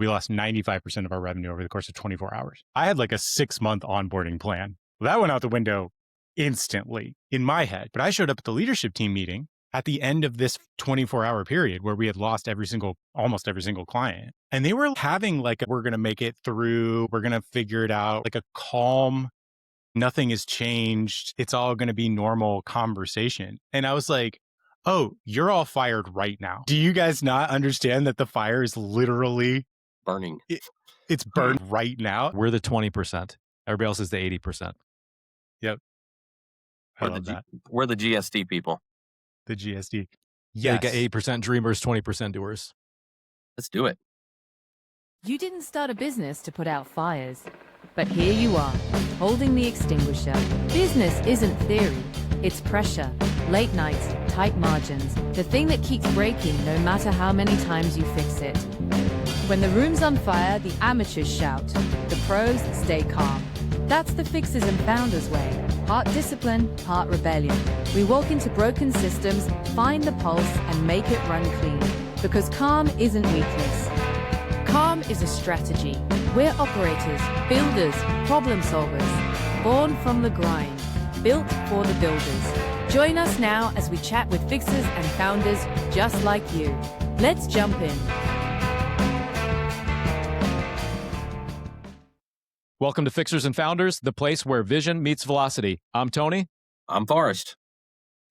We lost 95% of our revenue over the course of 24 hours. I had like a 6-month onboarding plan. That went out the window instantly in my head. But I showed up at the leadership team meeting at the end of this 24-hour period where we had lost almost every single client. And they were having like, we're going to make it through. We're going to figure it out, like a calm, nothing has changed. It's all going to be normal conversation. And I was like, oh, you're all fired right now. Do you guys not understand that the fire is literally burning? It's burned right now. We're the 20%. Everybody else is the 80%. Yep. I love that. We're the GSD people. The GSD. Yeah, you got 80% dreamers, 20% doers. Let's do it. You didn't start a business to put out fires, but here you are, holding the extinguisher. Business isn't theory, it's pressure, late nights, tight margins, the thing that keeps breaking no matter how many times you fix it. When the room's on fire, the amateurs shout, the pros stay calm. That's the Fixers and Founders way. Part discipline, part rebellion. We walk into broken systems, find the pulse, and make it run clean. Because calm isn't weakness. Calm is a strategy. We're operators, builders, problem solvers. Born from the grind. Built for the builders. Join us now as we chat with Fixers and Founders just like you. Let's jump in. Welcome to Fixers and Founders, the place where vision meets velocity. I'm Tony. I'm Forrest.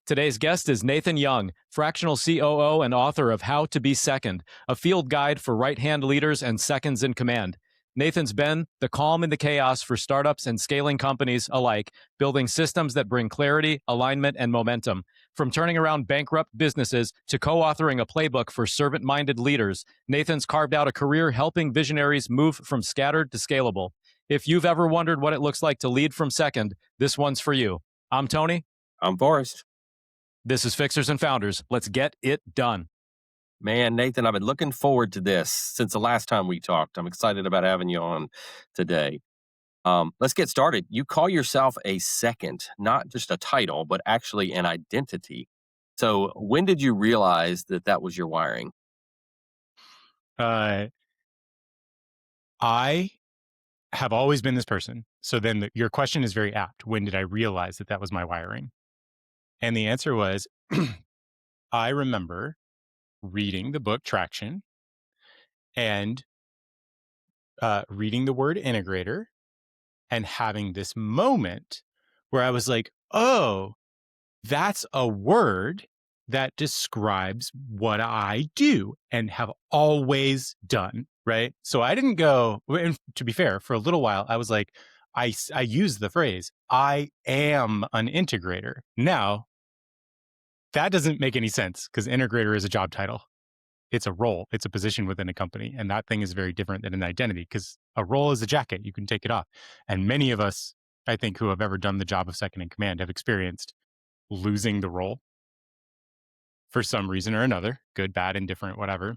Today's guest is Nathan Young, Fractional COO and author of How to Be Second, a field guide for right-hand leaders and seconds in command. Nathan's been the calm in the chaos for startups and scaling companies alike, building systems that bring clarity, alignment, and momentum. From turning around bankrupt businesses to co-authoring a playbook for servant-minded leaders, Nathan's carved out a career helping visionaries move from scattered to scalable. If you've ever wondered what it looks like to lead from second, this one's for you. I'm Tony. I'm Forrest. This is Fixers and Founders. Let's get it done. Man, Nathan, I've been looking forward to this since the last time we talked. I'm excited about having you on today. Let's get started. You call yourself a second, not just a title, but actually an identity. So when did you realize that that was your wiring? I have always been this person. So then your question is very apt. When did I realize that that was my wiring? And the answer was, I remember reading the book Traction and reading the word integrator and having this moment where I was like, oh, that's a word that describes what I do and have always done, right? So I didn't go, and to be fair, for a little while, I was like, I used the phrase, I am an integrator. Now, that doesn't make any sense because integrator is a job title. It's a role. It's a position within a company. And that thing is very different than an identity because a role is a jacket. You can take it off. And many of us, I think, who have ever done the job of second in command have experienced losing the role for some reason or another, good, bad, indifferent, whatever.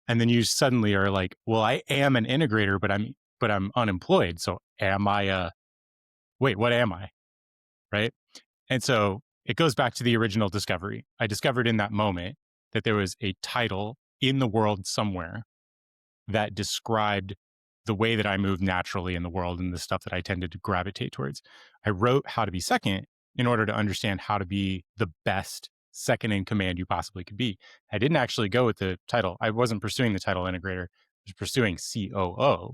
And then you suddenly are like, well, I am an integrator, but I'm unemployed. So what am I? Right? And so it goes back to the original discovery. I discovered in that moment that there was a title in the world somewhere that described the way that I move naturally in the world and the stuff that I tended to gravitate towards. I wrote How to Be Second in order to understand how to be the best second in command you possibly could be. I didn't actually go with the title. I wasn't pursuing the title integrator. I was pursuing COO.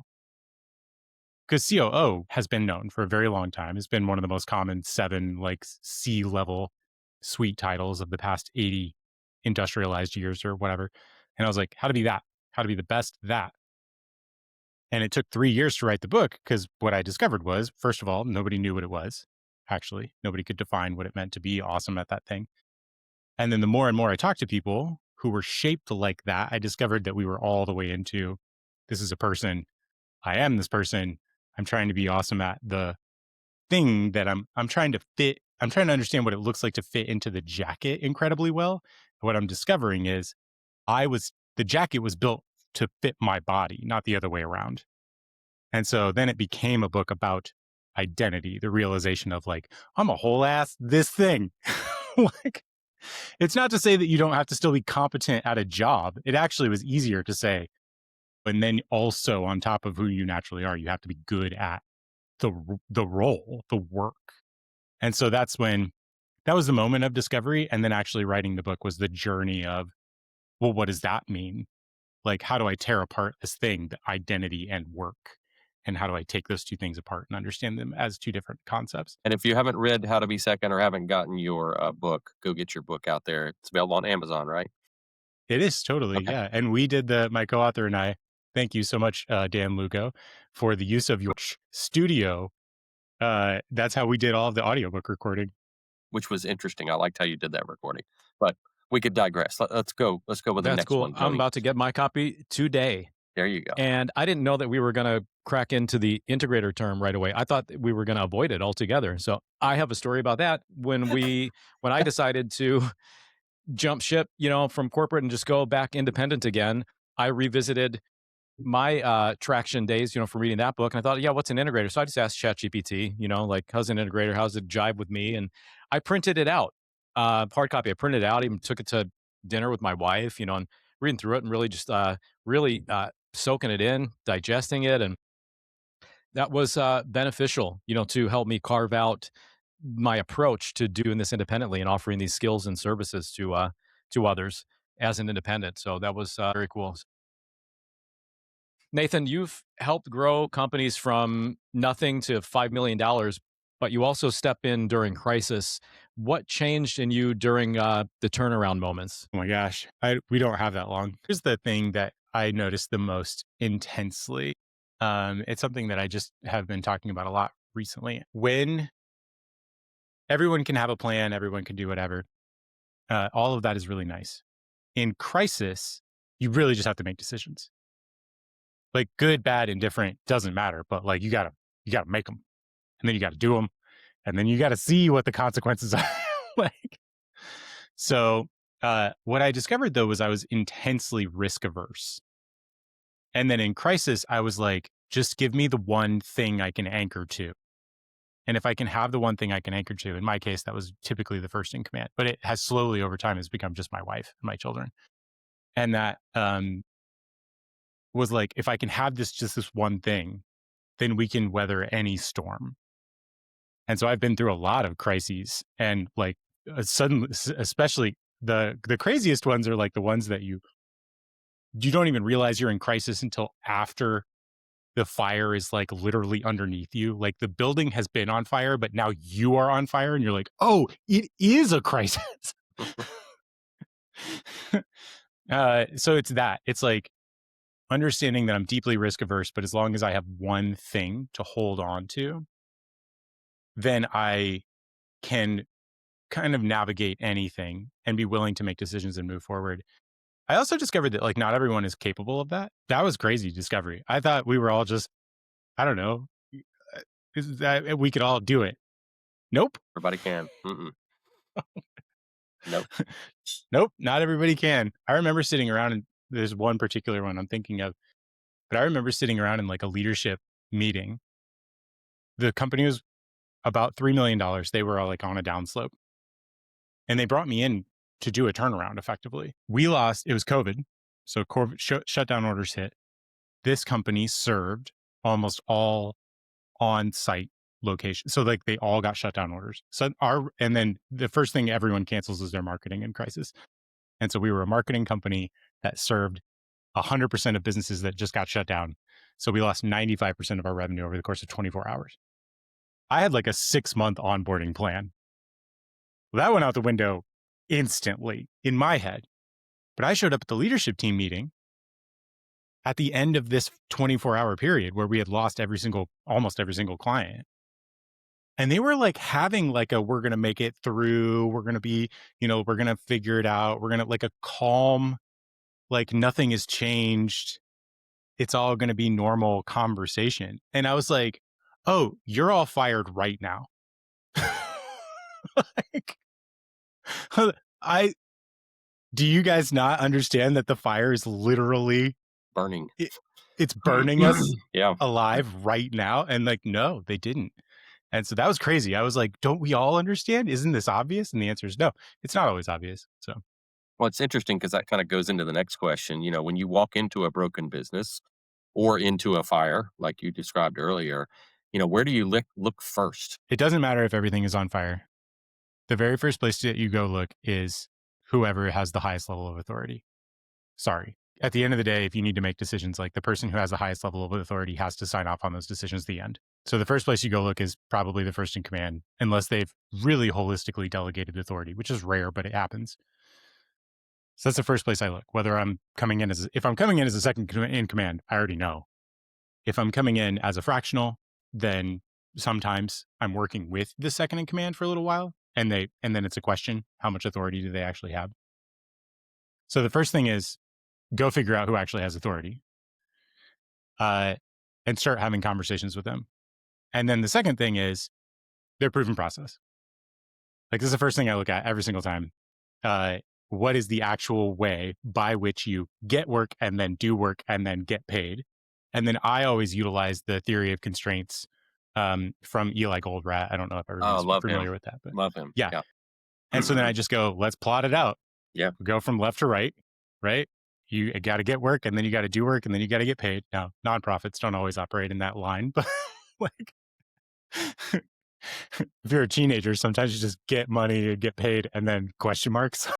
Because COO has been known for a very long time. It's been one of the most common 7 like C-level suite titles of the past 80 industrialized years or whatever. And I was like, how to be that? How to be the best that? And it took 3 years to write the book because what I discovered was, first of all, nobody knew what it was. Actually, nobody could define what it meant to be awesome at that thing. And then the more and more I talked to people who were shaped like that, I discovered that we were all the way into, this is a person. I am this person. I'm trying to be awesome at the thing that I'm trying to fit. I'm trying to understand what it looks like to fit into the jacket incredibly well. And what I'm discovering is the jacket was built to fit my body, not the other way around. And so then it became a book about identity, the realization of like, I'm a whole ass this thing. Like, it's not to say that you don't have to still be competent at a job. It actually was easier to say, And then also on top of who you naturally are, you have to be good at the role, the work. And so that was the moment of discovery. And then actually writing the book was the journey of, well, what does that mean? Like, how do I tear apart this thing, the identity and work? And how do I take those two things apart and understand them as two different concepts? And if you haven't read How to Be Second or haven't gotten your book, go get your book out there. It's available on Amazon, right? It is totally, Okay. yeah. And we did my co-author and I, thank you so much, Dan Lugo, for the use of your studio. That's how we did all of the audiobook recording. Which was interesting. I liked how you did that recording. But we could digress. Let's go. Let's go with the That's next cool. one, I'm Tony. about to get my copy today. There you go. And I didn't know that we were going to crack into the integrator term right away. I thought that we were going to avoid it altogether. So I have a story about that. When I decided to jump ship, from corporate and just go back independent again, I revisited my traction days, from reading that book. And I thought, yeah, what's an integrator? So I just asked ChatGPT, like, how's an integrator? How's it jive with me? And I printed it out, hard copy. I printed it out, even took it to dinner with my wife, and reading through it and really just really soaking it in, digesting it. And that was beneficial, to help me carve out my approach to doing this independently and offering these skills and services to others as an independent. So that was very cool. Nathan, you've helped grow companies from nothing to $5 million, but you also step in during crisis. What changed in you during the turnaround moments? Oh my gosh, we don't have that long. Here's the thing that I noticed the most intensely. It's something that I just have been talking about a lot recently. When everyone can have a plan, everyone can do whatever. All of that is really nice. In crisis, you really just have to make decisions. Like good, bad, indifferent doesn't matter, but like you gotta make them, and then you gotta do them, and then you gotta see what the consequences are. Like, so what I discovered though was I was intensely risk averse, and then in crisis I was like, just give me the one thing I can anchor to. And if I can have the one thing I can anchor to, in my case, that was typically the first in command, but it has slowly over time has become just my wife and my children. And that was like, if I can have just this one thing, then we can weather any storm. And so I've been through a lot of crises, and like suddenly, especially the craziest ones are like the ones that you don't even realize you're in crisis until after the fire is like literally underneath you. Like the building has been on fire, but now you are on fire and you're like, oh, it is a crisis. So it's that. It's like understanding that I'm deeply risk averse, but as long as I have one thing to hold on to, then I can kind of navigate anything and be willing to make decisions and move forward. I also discovered that like not everyone is capable of that. That was crazy discovery. I thought we were all just, I don't know, that we could all do it. Nope. Everybody can. Nope. Nope. Not everybody can. I remember sitting around, and there's one particular one I'm thinking of, but I remember sitting around in like a leadership meeting. The company was about $3 million. They were all like on a downslope, and they brought me in to do a turnaround effectively. We lost, it was COVID. So COVID shutdown orders hit. This company served almost all on-site locations. So like they all got shutdown orders. So and then the first thing everyone cancels is their marketing in crisis. And so we were a marketing company that served 100% of businesses that just got shut down. So we lost 95% of our revenue over the course of 24 hours. I had like a 6-month onboarding plan. Well, that went out the window instantly in my head. But I showed up at the leadership team meeting at the end of this 24-hour period where we had lost almost every single client. And they were like having like we're going to make it through. We're going to be, we're going to figure it out. We're going to like a calm, like nothing has changed. It's all going to be normal conversation. And I was like, oh, you're all fired right now. Like, do you guys not understand that the fire is literally Burning? It's burning us Yeah. alive right now. And like, no, they didn't. And so that was crazy. I was like, don't we all understand? Isn't this obvious? And the answer is no, it's not always obvious. So, Well, it's interesting because that kind of goes into the next question. When you walk into a broken business, or into a fire, like you described earlier, where do you look first? It doesn't matter if everything is on fire. The very first place that you go look is whoever has the highest level of authority. Sorry. At the end of the day, if you need to make decisions, like the person who has the highest level of authority has to sign off on those decisions at the end. So the first place you go look is probably the first in command, unless they've really holistically delegated authority, which is rare, but it happens. So that's the first place I look. Whether I'm coming in if I'm coming in as a second in command, I already know. If I'm coming in as a fractional, then sometimes I'm working with the second in command for a little while, and then it's a question: how much authority do they actually have? So the first thing is go figure out who actually has authority, and start having conversations with them. And then the second thing is their proven process. Like, this is the first thing I look at every single time. What is the actual way by which you get work and then do work and then get paid? And then I always utilize the theory of constraints from Eli Goldratt. I don't know if Oh, everyone's love familiar him. with that, but Love him. yeah. Yeah. And so then I just go, let's plot it out. Yeah. We go from left to right, right? You got to get work, and then you got to do work, and then you got to get paid. Now, nonprofits don't always operate in that line, but like, if you're a teenager, sometimes you just get money and get paid, and then question marks.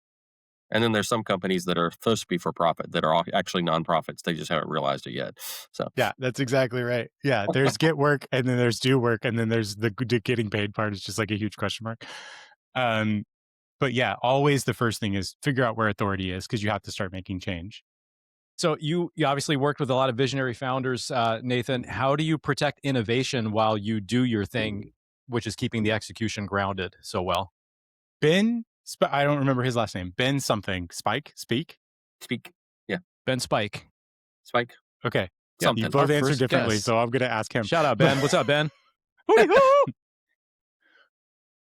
And then there's some companies that are supposed to be for profit that are actually nonprofits. They just haven't realized it yet. So Yeah, that's exactly right. Yeah, there's get work, and then there's do work, and then there's the getting paid part is just like a huge question mark. But yeah, always the first thing is figure out where authority is, because you have to start making change. So you obviously worked with a lot of visionary founders, Nathan. How do you protect innovation while you do your thing, which is keeping the execution grounded so well? I don't remember his last name. Ben something. Speak. Speak. Yeah. Ben Spike. Spike. Okay. Yeah, Something. You both Our answered first differently, guest. so I'm going to ask him. Shout out, Ben. What's up, Ben? Hooty-hoo!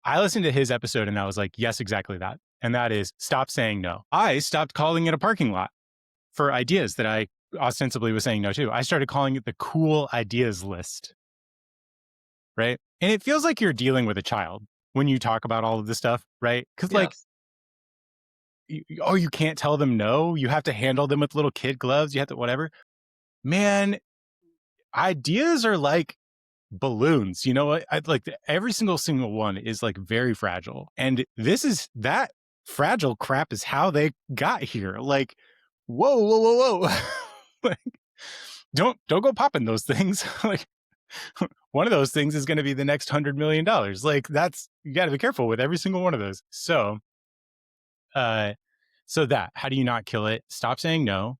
I listened to his episode and I was like, yes, exactly that. And that is stop saying no. I stopped calling it a parking lot for ideas that I ostensibly was saying no to. I started calling it the cool ideas list. Right. And it feels like you're dealing with a child when you talk about all of this stuff, right? Because like, you can't tell them no. You have to handle them with little kid gloves. You have to whatever. Man, ideas are like balloons. You know what? Like every single one is like very fragile. And that fragile crap is how they got here. Like, whoa. Like, don't go popping those things. Like, one of those things is going to be the next $100 million. Like, you got to be careful with every single one of those. So how do you not kill it? Stop saying no.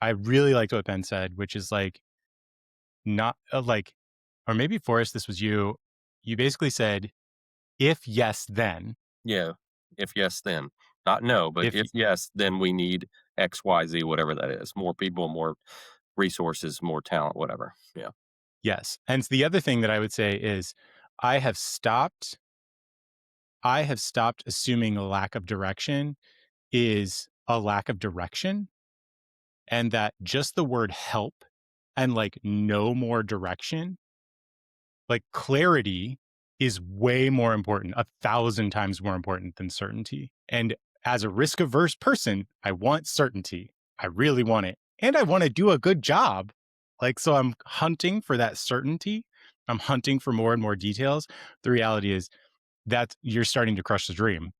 I really liked what Ben said, which is like, not like, or maybe Forrest, this was you. You basically said, if yes, then. Yeah. If yes, then. Not no, but if yes, then we need X, Y, Z, whatever that is. More people, more resources, more talent, whatever. Yeah. Yes. And the other thing that I would say is I have stopped assuming a lack of direction is a lack of direction, and that just the word help and like no more direction, like clarity is way more important, 1,000 times more important than certainty. And as a risk averse person, I want certainty. I really want it. And I want to do a good job. Like, so I'm hunting for that certainty. I'm hunting for more and more details. The reality is that you're starting to crush the dream.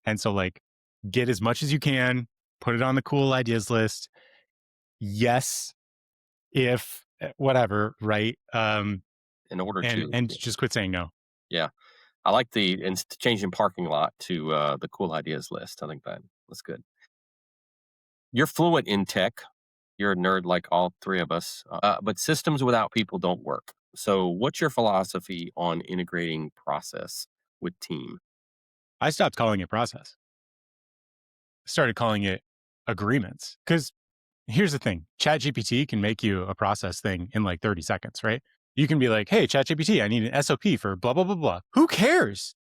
And so like, get as much as you can, put it on the cool ideas list. Yes, if whatever, right? In order and just quit saying no. Yeah. I like the changing parking lot to the cool ideas list. I think that's good. You're fluent in tech. You're a nerd like all three of us, but systems without people don't work. So what's your philosophy on integrating process with team? I stopped calling it process. Started calling it agreements. Because here's the thing, ChatGPT can make you a process thing in like 30 seconds, right? You can be like, hey, ChatGPT, I need an SOP for blah, blah, blah, blah. Who cares?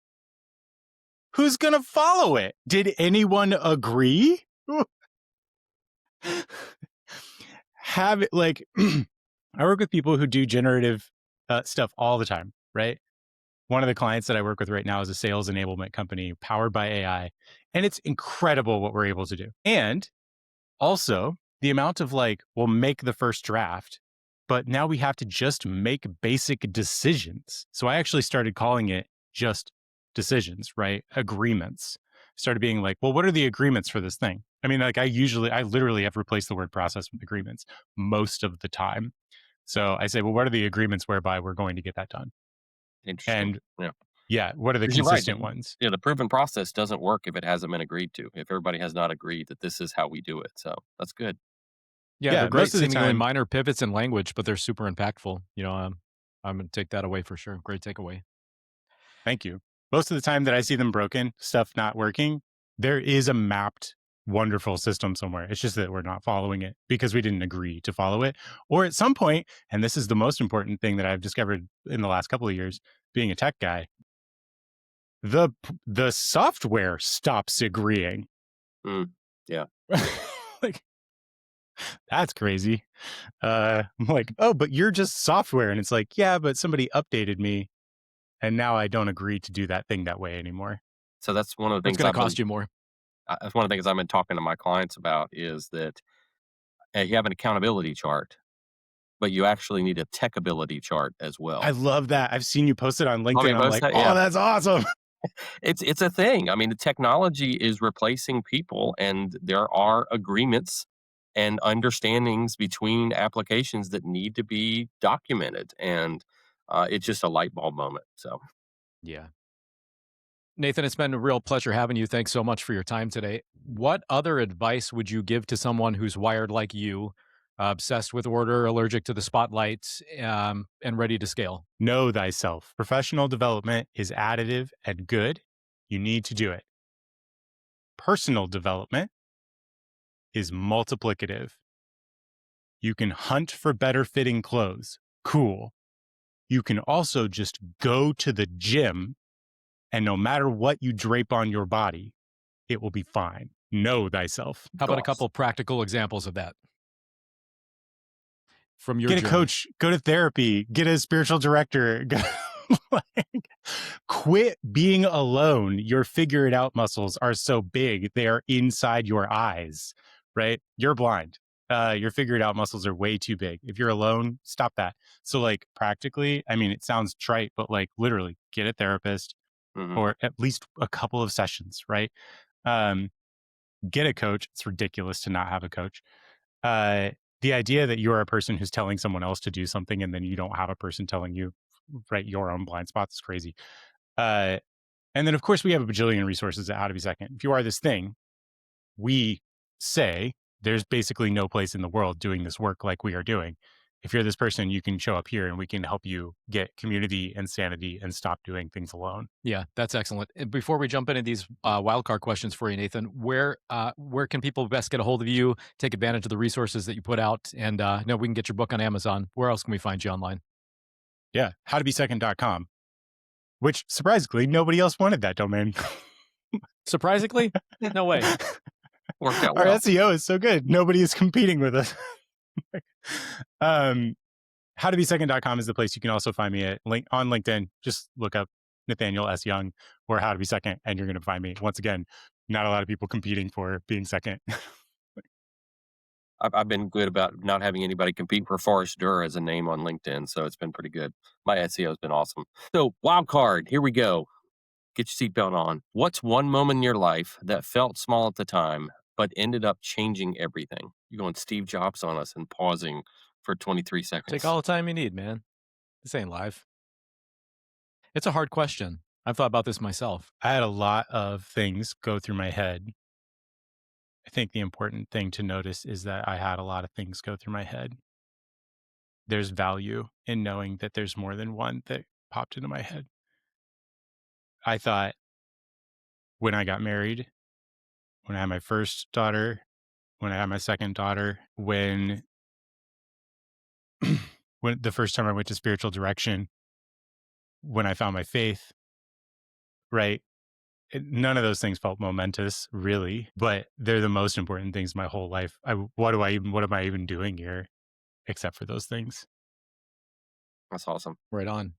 Who's going to follow it? Did anyone agree? Have it like, I work with people who do generative stuff all the time, right? One of the clients that I work with right now is a sales enablement company powered by AI. And it's incredible what we're able to do. And also, the amount of like, we'll make the first draft, but now we have to just make basic decisions. So I actually started calling it just decisions, right? Agreements. Started being like, well, what are the agreements for this thing? I mean, like I literally have replaced the word process with agreements most of the time. So I say, well, what are the agreements whereby we're going to get that done? Interesting. And Yeah. yeah, what are the 'Cause you're right. consistent ones? Yeah, the proven process doesn't work if it hasn't been agreed to. If everybody has not agreed that this is how we do it. So that's good. Yeah, they're Yeah, great, most of the seemingly time, minor pivots in language, but they're super impactful. I'm gonna take that away for sure. Great takeaway. thank you. Most of the time that I see them broken, stuff not working, there is a mapped, wonderful system somewhere. It's just that we're not following it because we didn't agree to follow it. Or at some point, and this is the most important thing that I've discovered in the last couple of years, being a tech guy, the software stops agreeing. Mm, yeah. Like, that's crazy. I'm like, oh, but you're just software. And it's like, yeah, but somebody updated me and now I don't agree to do that thing that way anymore. So that's one of the It's things gonna cost you more. that's one of the things I've been talking to my clients about is that you have an accountability chart, but you actually need a tech ability chart as I well. love that. I've seen you post it on Oh, LinkedIn. yeah, I'm post like, that? oh, Yeah. that's awesome. It's a thing. I mean, the technology is replacing people, and there are agreements and understandings between applications that need to be documented, and it's just a light bulb moment. So, Yeah. Nathan, it's been a real pleasure having you. Thanks so much for your time today. What other advice would you give to someone who's wired like you, obsessed with order, allergic to the spotlight, and ready to scale? Know thyself. Professional development is additive and good. You need to do it. Personal development is multiplicative. You can hunt for better fitting clothes. Cool. You can also just go to the gym and no matter what you drape on your body, it will be fine. Know thyself. How about a gosh. couple practical examples of that from your Get a journey? coach, go to therapy, get a spiritual director. Like, quit being alone. Your figure it out muscles are so big, they are inside your eyes, right? You're blind. Your figure it out muscles are way too big. If you're alone, stop that. So, like, practically, I mean, it sounds trite, but like, literally, get a therapist Hmm. or at least a couple of sessions, right? Um, get a coach. It's ridiculous to not have a coach. Uh, the idea that you're a person who's telling someone else to do something and then you don't have a person telling you, right, your own blind spots is crazy. Uh, and then, of course, we have a bajillion resources at How to Be Second. If you are this thing, we say there's basically no place in the world doing this work like we are doing. If you're this person, you can show up here and we can help you get community and sanity and stop doing things alone. Yeah, that's excellent. And before we jump into these wildcard questions for you, Nathan, where can people best get a hold of you, take advantage of the resources that you put out, and know we can get your book on Amazon? Where else can we find you online? Yeah, howtobesecond.com, which surprisingly, nobody else wanted that domain. Surprisingly, no way. Worked out Our well. SEO is so good. Nobody is competing with us. um, howtobesecond.com is the place you can also find me at on LinkedIn. Just look up Nathaniel S. Young or How to Be Second, and you're going to find me. Once again, not a lot of people competing for being second. I've been good about not having anybody compete for Forrest as a name on LinkedIn, so it's been pretty good. My SEO has been awesome. So, wild card, here we go. Get your seatbelt on. What's one moment in your life that felt small at the time, but ended up changing everything? You're going Steve Jobs on us and pausing for 23 Take seconds. all the time you need, man. This ain't live. It's a hard question. I've thought about this myself. I had a lot of things go through my head. I think the important thing to notice is that I had a lot of things go through my head. There's value in knowing that there's more than one that popped into my head. I thought when I got married, when I had my first daughter, when I had my second daughter, when when the first time I went to spiritual direction, when I found my faith, right? None of those things felt momentous, really, but they're the most important things my whole life. What am I even doing here except for those things? That's awesome. Right on.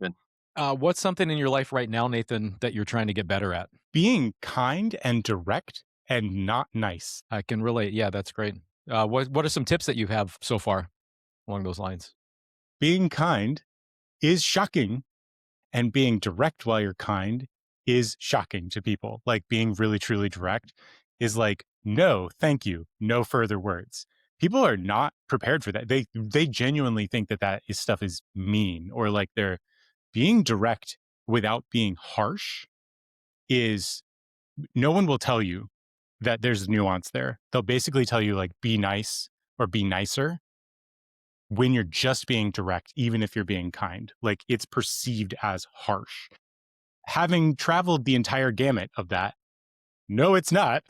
Good. What's something in your life right now, Nathan, that you're trying to get better at? Being kind and direct and not nice. I can relate. Yeah, that's great. What are some tips that you have so far along those lines? Being kind is shocking, and being direct while you're kind is shocking to people. Like being really, truly direct is like, no, thank you, no further words. People are not prepared for that. They genuinely think that stuff is mean, or like they're being direct without being harsh is, no one will tell you that there's nuance there. They'll basically tell you like, be nice or be nicer when you're just being direct, even if you're being kind. Like it's perceived as harsh. Having traveled the entire gamut of that, no, it's not.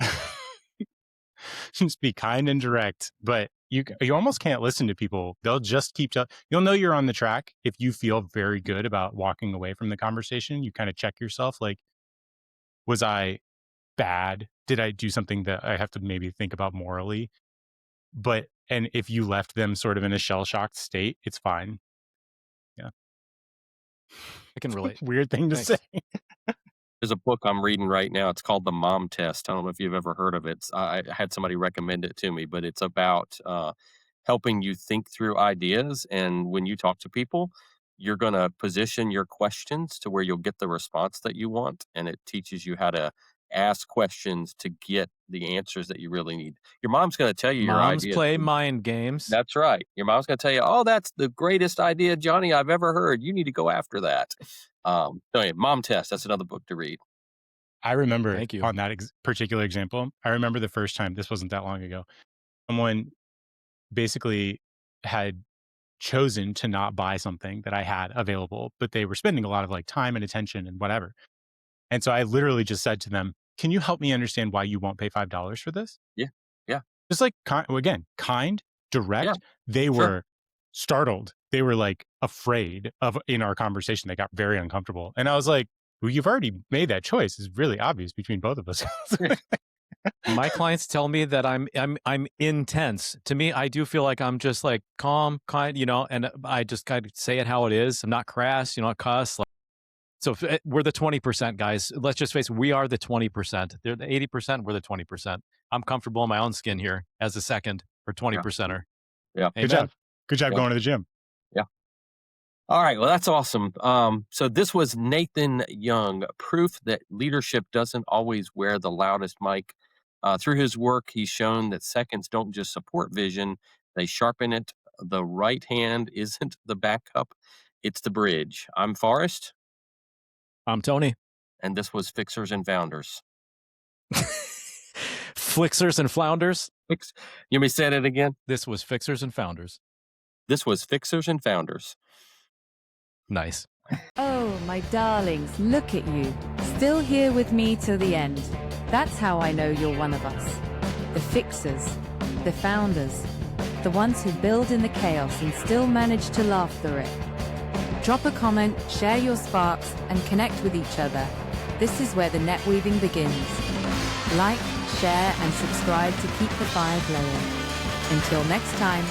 Just be kind and direct, but you almost can't listen to people. They'll just keep you'll know you're on the track if you feel very good about walking away from the conversation. You kind of check yourself, like, was I bad? Did I do something that I have to maybe think about morally? And if you left them sort of in a shell-shocked state, it's fine. Yeah. I can relate. Weird thing to Thanks. say. There's a book I'm reading right now. It's called The Mom Test. I don't know if you've ever heard of it. I had somebody recommend it to me, but it's about helping you think through ideas. And when you talk to people, you're going to position your questions to where you'll get the response that you want. And it teaches you how to ask questions to get the answers that you really need. Your mom's going to tell you your Moms ideas. play mind games. That's right. Your mom's going to tell you, "Oh, that's the greatest idea, Johnny, I've ever heard. You need to go after that." So yeah, Mom Test. That's another book to read. I remember Thank you. on that particular example, I remember the first time, this wasn't that long ago, someone basically had chosen to not buy something that I had available, but they were spending a lot of like time and attention and whatever. And so I literally just said to them, can you help me understand why you won't pay $5 for this? Yeah. Yeah. Just like, again, kind, direct. Yeah, They sure. were startled. They were like afraid in our conversation. They got very uncomfortable. And I was like, well, you've already made that choice. It's really obvious between both of us. My clients tell me that I'm intense. To me, I do feel like I'm just like calm, kind, and I just kind of say it how it is. I'm not crass, not cuss. So we're the 20%, guys. Let's just face it, we are the 20%. They're the 80%, we're the 20%. I'm comfortable in my own skin here as a second or 20%er. Yeah. Good job. Good job going to the gym. Yeah. All right. Well, that's awesome. So this was Nathan Young, proof that leadership doesn't always wear the loudest mic. Through his work, he's shown that seconds don't just support vision, they sharpen it. The right hand isn't the backup, it's the bridge. I'm Forrest. I'm Tony. And this was Fixers and Founders. Flixers and Flounders. You want me to say it again? This was Fixers and Founders. This was Fixers and Founders. Nice. Oh, my darlings, look at you. Still here with me till the end. That's how I know you're one of us. The fixers, the founders, the ones who build in the chaos and still manage to laugh through it. Drop a comment, share your sparks, and connect with each other. This is where the net weaving begins. Like, share, and subscribe to keep the fire glowing. Until next time.